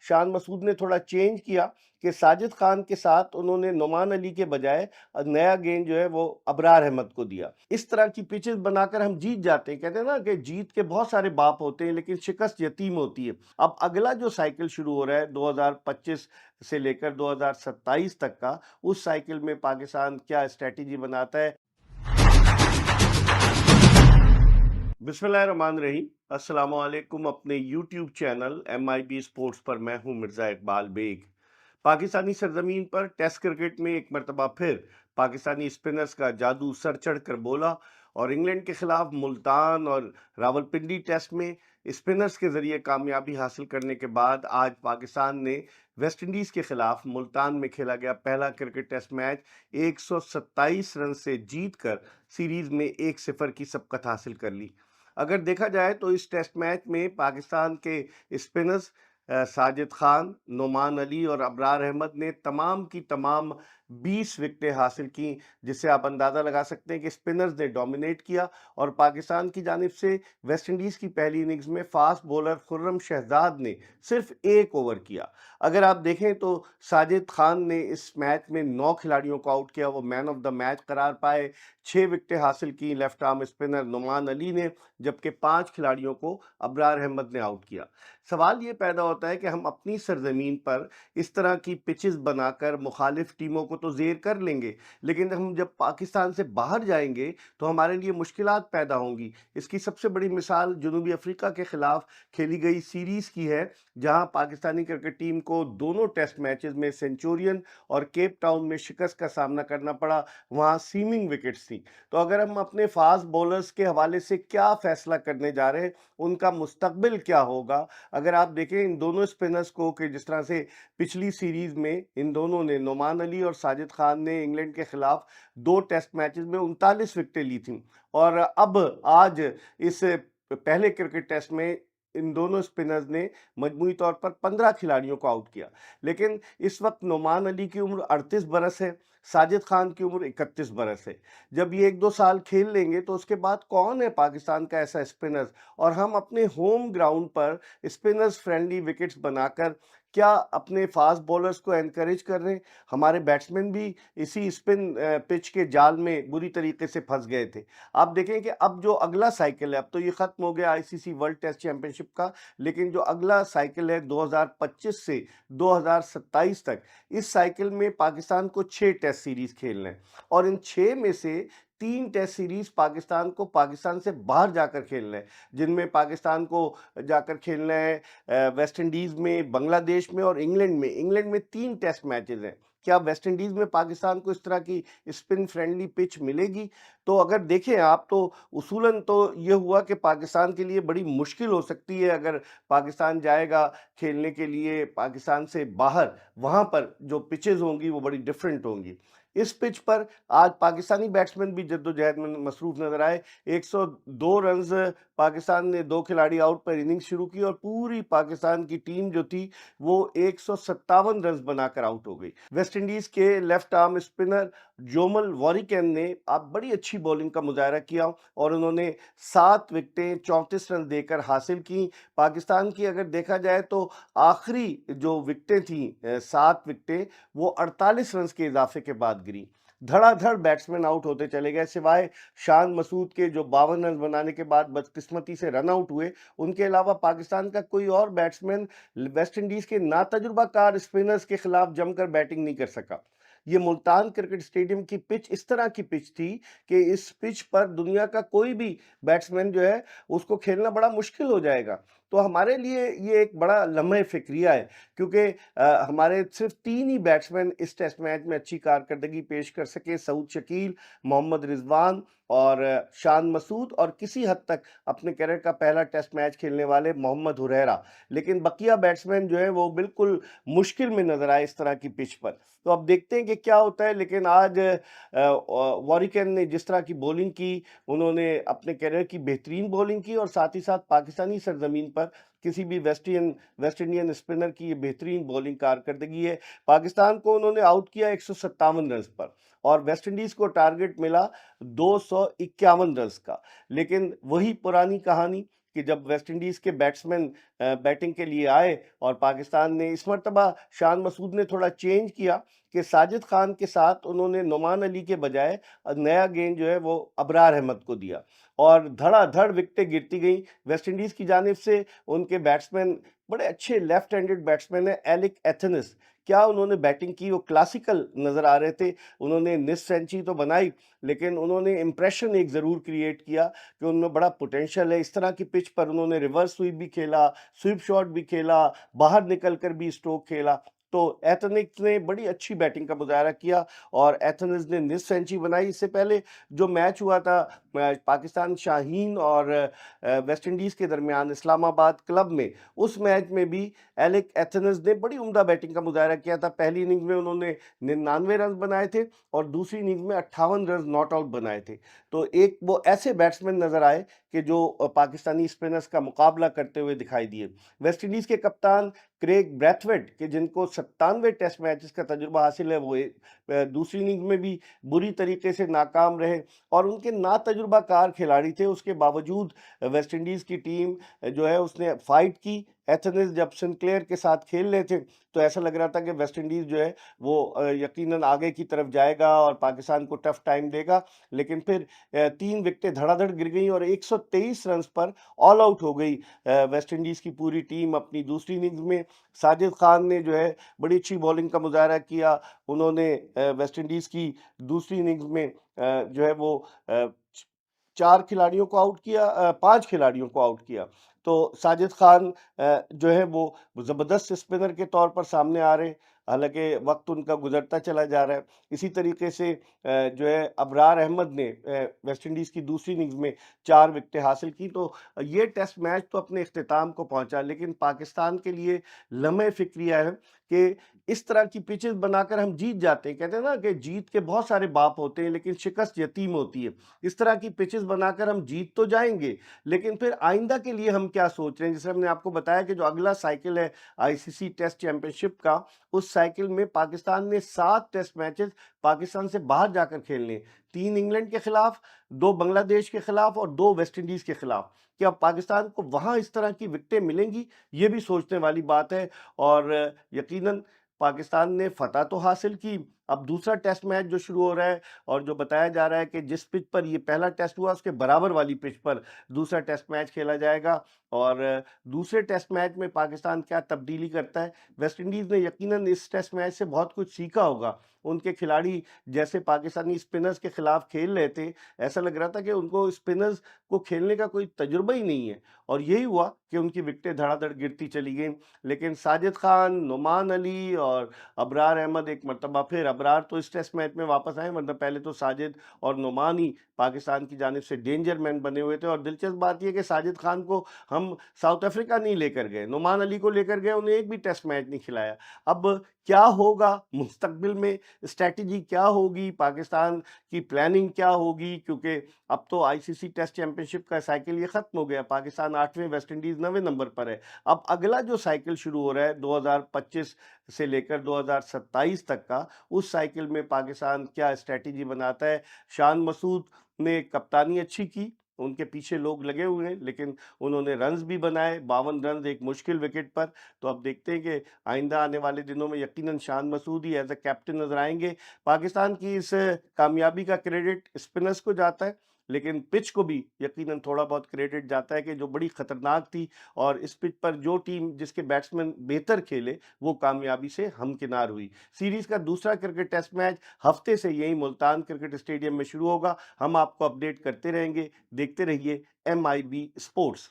शान मसूद ने थोड़ा चेंज किया कि साजिद खान के साथ उन्होंने नुमान अली के बजाय नया गेंद जो है वो अबरार अहमद को दिया। इस तरह की पिचेस बनाकर हम जीत जाते हैं। कहते हैं ना कि जीत के बहुत सारे बाप होते हैं लेकिन शिकस्त यतीम होती है। अब अगला जो साइकिल शुरू हो रहा है 2025 से लेकर 2027 तक का, उस साइकिल में पाकिस्तान क्या स्ट्रेटेजी बनाता है। बिस्मिल्लाहिर्रहमानिर्रहीम, अस्सलाम वालेकुम। अपने यूट्यूब चैनल MIB स्पोर्ट्स पर मैं हूं मिर्ज़ा इकबाल बेग। पाकिस्तानी सरजमीन पर टेस्ट क्रिकेट में एक मरतबा फिर पाकिस्तानी स्पिनर्स का जादू सर चढ़ कर बोला और इंग्लैंड के खिलाफ मुल्तान और रावलपिंडी टेस्ट में स्पिनर्स के जरिए कामयाबी हासिल करने के बाद आज पाकिस्तान ने वेस्ट इंडीज़ के खिलाफ मुल्तान में खेला गया पहला क्रिकेट टेस्ट मैच 127 रन से जीतकर सीरीज में 1-0 की सबकत हासिल कर ली। अगर देखा जाए तो इस टेस्ट मैच में पाकिस्तान के स्पिनर्स साजिद खान, नुमान अली और अबरार अहमद ने तमाम की तमाम 20 विकेटें हासिल की, जिससे आप अंदाज़ा लगा सकते हैं कि स्पिनर्स ने डोमिनेट किया। और पाकिस्तान की जानिब से वेस्ट इंडीज़ की पहली इनिंग्स में फास्ट बॉलर खुर्रम शहजाद ने सिर्फ 1 ओवर किया। अगर आप देखें तो साजिद खान ने इस मैच में 9 खिलाड़ियों को आउट किया, वो मैन ऑफ द मैच करार पाए। 6 विकेटें हासिल की left arm spinner Numan Ali ने, जबकि 5 खिलाड़ियों को अबरार अहमद ने आउट किया। सवाल ये पैदा होता है कि हम अपनी सरजमीन पर इस तरह की पिचेस बनाकर मुखालिफ टीमों को तो ज़ेर कर लेंगे, लेकिन हम जब पाकिस्तान से बाहर जाएंगे तो हमारे लिए मुश्किलात पैदा होंगी। इसकी सबसे बड़ी मिसाल जनूबी अफ्रीका के खिलाफ खेली गई सीरीज़ की है, जहां पाकिस्तानी क्रिकेट टीम को दोनों टेस्ट मैचेस में सेंचुरियन और केप टाउन में शिकस्त का सामना करना पड़ा। वहां सीमिंग विकेट्स थी। तो अगर हम अपने फास्ट बॉलर्स के हवाले से क्या फैसला करने जा रहे हैं, उनका मुस्तकबिल क्या होगा। अगर आप देखें इन दोनों स्पिनर्स को कि जिस तरह से पिछली सीरीज में इन दोनों ने, नुमान अली और साजिद खान ने इंग्लैंड के खिलाफ 2 टेस्ट मैचेस में 39 विकेटें ली थी, और अब आज इस पहले क्रिकेट टेस्ट में इन दोनों स्पिनर्स ने मजमूई तौर पर 15 खिलाड़ियों को आउट किया। लेकिन इस वक्त नुमान अली की उम्र 38 बरस है, साजिद खान की उम्र 31 बरस है। जब ये 1-2 साल खेल लेंगे तो उसके बाद कौन है पाकिस्तान का ऐसा स्पिनर, और हम अपने होम ग्राउंड पर स्पिनर्स फ्रेंडली विकेट्स बनाकर क्या अपने फास्ट बॉलर्स को एनकरेज कर रहे हैं। हमारे बैट्समैन भी इसी स्पिन पिच के जाल में बुरी तरीके से फंस गए थे। आप देखें कि अब जो अगला साइकिल है, अब तो ये खत्म हो गया ICC वर्ल्ड टेस्ट चैंपियनशिप का, लेकिन जो अगला साइकिल है 2025 से 2027 तक, इस साइकिल में पाकिस्तान को 6 टेस्ट सीरीज खेलना है, और इन 6 में से 3 टेस्ट सीरीज पाकिस्तान को पाकिस्तान से बाहर जाकर खेलना है, जिनमें पाकिस्तान को जाकर खेलना है वेस्ट इंडीज में, बांग्लादेश में और इंग्लैंड में। इंग्लैंड में 3 टेस्ट मैचेस हैं। क्या वेस्ट इंडीज में पाकिस्तान को इस तरह की स्पिन फ्रेंडली पिच मिलेगी? तो अगर देखें आप तो उसूलन तो ये हुआ कि पाकिस्तान के लिए बड़ी मुश्किल हो सकती है अगर पाकिस्तान जाएगा खेलने के लिए पाकिस्तान से बाहर। वहां पर जो पिचेस होंगी वो बड़ी डिफरेंट होंगी। इस पिच पर आज पाकिस्तानी बैट्समैन भी जद्दोजहद में मसरूफ नजर आए। 102 रन्स पाकिस्तान ने 2 खिलाड़ी आउट पर इनिंग शुरू की, और पूरी पाकिस्तान की टीम जो थी वो 157 रन्स बनाकर आउट हो गई। वेस्ट इंडीज के लेफ्ट आर्म स्पिनर जोमल वॉरिकन ने आप बड़ी अच्छी बॉलिंग का मुजाहरा किया, और उन्होंने 7 विकेटें 34 रन देकर हासिल की। पाकिस्तान की अगर देखा जाए तो आखिरी जो विकेटें थी 7 विकेटें, वो 48 रन के इजाफे के बाद गिरी। धड़ाधड़ बैट्समैन आउट होते चले गए, सिवाय शान मसूद के जो 52 रन बनाने के बाद बदकिस्मती से रन आउट हुए। उनके अलावा पाकिस्तान का कोई और बैट्समैन वेस्ट इंडीज के नातजुर्बाकार स्पिनर्स के खिलाफ जमकर बैटिंग नहीं कर सका। ये मुल्तान क्रिकेट स्टेडियम की पिच इस तरह की पिच थी कि इस पिच पर दुनिया का कोई भी बैट्समैन जो है उसको खेलना बड़ा मुश्किल हो जाएगा। तो हमारे लिए ये एक बड़ा लम्हे फिक्रिया है, क्योंकि हमारे सिर्फ 3 ही बैट्समैन इस टेस्ट मैच में अच्छी कारकर्दगी पेश कर सके, सऊद शकील, मोहम्मद रिजवान और शान मसूद, और किसी हद तक अपने कैरियर का पहला टेस्ट मैच खेलने वाले मोहम्मद हुरैरा। लेकिन बकिया बैट्समैन जो है वो बिल्कुल मुश्किल में नजर आए इस तरह की पिच पर। तो अब देखते हैं कि क्या होता है। लेकिन आज वॉरिकन ने जिस तरह की बॉलिंग की, उन्होंने अपने कैरियर की बेहतरीन बॉलिंग की, और साथ ही साथ पाकिस्तानी सरजमीन पर किसी भी वेस्ट इंडियन स्पिनर की ये बेहतरीन बॉलिंग कारकर्दगी है। पाकिस्तान को उन्होंने आउट किया 157 रन पर, और वेस्ट इंडीज को टारगेट मिला 251 रन का। लेकिन वही पुरानी कहानी, कि जब वेस्ट इंडीज़ के बैट्समैन बैटिंग के लिए आए और पाकिस्तान ने इस मर्तबा शान मसूद ने थोड़ा चेंज किया कि साजिद खान के साथ उन्होंने नुमान अली के बजाय नया गेंद जो है वो अबरार अहमद को दिया और धड़ाधड़ विकेटें गिरती गईं। वेस्ट इंडीज़ की जानिब से उनके बैट्समैन बड़े अच्छे लेफ्ट हैंडेड बैट्समैन हैं, एलिक एथनस। क्या उन्होंने बैटिंग की, वो क्लासिकल नज़र आ रहे थे। उन्होंने निस सेंचुरी तो बनाई, लेकिन उन्होंने इंप्रेशन एक ज़रूर क्रिएट किया कि उनमें बड़ा पोटेंशियल है। इस तरह की पिच पर उन्होंने रिवर्स स्वीप भी खेला, स्वीप शॉट भी खेला, बाहर निकल कर भी स्ट्रोक खेला। तो एथनिक्स ने बड़ी अच्छी बैटिंग का मुजाहरा किया और एथनिक्स ने निस सेंचुरी बनाई। इससे पहले जो मैच हुआ था पाकिस्तान शाहीन और वेस्ट इंडीज़ के दरमियान इस्लामाबाद क्लब में, उस मैच में भी एलेक एथनस ने बड़ी उम्दा बैटिंग का मुजाहरा किया था। पहली इनिंग्स में उन्होंने 99 रन बनाए थे और दूसरी इनिंग्स में 58 रन नॉट आउट बनाए थे। तो एक वो ऐसे बैट्समैन नजर आए कि जो पाकिस्तानी स्पिनर्स का मुकाबला करते हुए दिखाई दिए। वेस्ट इंडीज़ के कप्तान क्रेग ब्रैथवेट के जिनको 97 टेस्ट मैचेस का तजुर्बा हासिल है, वो दूसरी इनिंग्स में भी बुरी तरीके से नाकाम रहे और उनके नातजुर्बाकार खिलाड़ी थे। उसके बावजूद वेस्ट इंडीज़ की टीम जो है उसने फाइट की। एथनिस जब सिंक्लेयर के साथ खेल रहे थे तो ऐसा लग रहा था कि वेस्ट इंडीज़ जो है वो यकीनन आगे की तरफ जाएगा और पाकिस्तान को टफ टाइम देगा, लेकिन फिर 3 विकेटें धड़ाधड़ गिर गई और 123 रन्स पर ऑल आउट हो गई वेस्ट इंडीज़ की पूरी टीम। अपनी दूसरी इनिंग्स में साजिद खान ने जो है बड़ी अच्छी बॉलिंग का मुजाहरा किया। उन्होंने वेस्ट इंडीज़ की दूसरी इनिंग्स में जो है वो 4 खिलाड़ियों को आउट किया, 5 खिलाड़ियों को आउट किया। तो साजिद खान जो है वो ज़बरदस्त स्पिनर के तौर पर सामने आ रहे हैं, हालाँकि वक़्त उनका गुज़रता चला जा रहा है। इसी तरीके से जो है अबरार अहमद ने वेस्ट इंडीज़ की दूसरी इनिंग्स में 4 विकेटें हासिल की। तो ये टेस्ट मैच तो अपने इख्तिताम को पहुँचा, लेकिन पाकिस्तान के लिए लम्हे फ़िक्रिया है कि इस तरह की पिचेज़ बनाकर हम जीत जाते हैं। कहते हैं ना कि जीत के बहुत सारे बाप होते हैं, लेकिन शिकस्त यतीम होती है। इस तरह की पिचेस बनाकर हम जीत तो जाएंगे, लेकिन फिर आइंदा के लिए हम क्या सोच रहे हैं। जैसे हमने आपको बताया कि जो अगला साइकिल है आईसीसी टेस्ट चैंपियनशिप का, उस साइकिल में पाकिस्तान ने 7 टेस्ट मैचेस पाकिस्तान से बाहर जाकर खेलने, 3 इंग्लैंड के खिलाफ, 2 बांग्लादेश के खिलाफ और 2 वेस्ट इंडीज के खिलाफ। क्या पाकिस्तान को वहां इस तरह की विकेटें मिलेंगी, ये भी सोचने वाली बात है। और यकीनन पाकिस्तान ने फतह तो हासिल की। अब दूसरा टेस्ट मैच जो शुरू हो रहा है और जो बताया जा रहा है कि जिस पिच पर ये पहला टेस्ट हुआ उसके बराबर वाली पिच पर दूसरा टेस्ट मैच खेला जाएगा। और दूसरे टेस्ट मैच में पाकिस्तान क्या तब्दीली करता है। वेस्ट इंडीज़ ने यकीनन इस टेस्ट मैच से बहुत कुछ सीखा होगा। उनके खिलाड़ी जैसे पाकिस्तानी स्पिनर्स के खिलाफ खेल रहे थे, ऐसा लग रहा था कि उनको स्पिनर्स को खेलने का कोई तजुर्बा ही नहीं है और यही हुआ कि उनकी विकेटें धड़ाधड़ गिरती चली गई। लेकिन साजिद खान, नुमान अली और अबरार अहमद, एक मरतबा फिर अबरार तो इस टेस्ट मैच में वापस आए, वरना पहले तो साजिद और नुमान ही पाकिस्तान की जानिब से डेंजर मैन बने हुए थे। और दिलचस्प बात यह कि साजिद खान को हम साउथ अफ्रीका नहीं लेकर गए, नुमान अली को लेकर गए, उन्हें एक भी टेस्ट मैच नहीं खिलाया। अब क्या होगा मुस्तकबिल में, स्ट्रैटेजी क्या होगी, पाकिस्तान की प्लानिंग क्या होगी, क्योंकि अब तो आईसीसी टेस्ट चैंपियनशिप का साइकिल ये खत्म हो गया। पाकिस्तान 8वें, वेस्ट इंडीज 9वें नंबर पर है। अब अगला जो साइकिल शुरू हो रहा है 2025 से लेकर 2027 तक का, उस साइकिल में पाकिस्तान क्या स्ट्रैटेजी बनाता है। शान मसूद ने कप्तानी अच्छी की, उनके पीछे लोग लगे हुए हैं, लेकिन उन्होंने रन्स भी बनाए, 52 रन एक मुश्किल विकेट पर। तो अब देखते हैं कि आइंदा आने वाले दिनों में यकीनन शान मसूद ही एज ए कैप्टन नजर आएंगे। पाकिस्तान की इस कामयाबी का क्रेडिट स्पिनर्स को जाता है, लेकिन पिच को भी यकीनन थोड़ा बहुत क्रेडिट जाता है कि जो बड़ी खतरनाक थी और इस पिच पर जो टीम जिसके बैट्समैन बेहतर खेले वो कामयाबी से हमकिनार हुई। सीरीज का दूसरा क्रिकेट टेस्ट मैच हफ्ते से यही मुल्तान क्रिकेट स्टेडियम में शुरू होगा। हम आपको अपडेट करते रहेंगे। देखते रहिए MIB स्पोर्ट्स।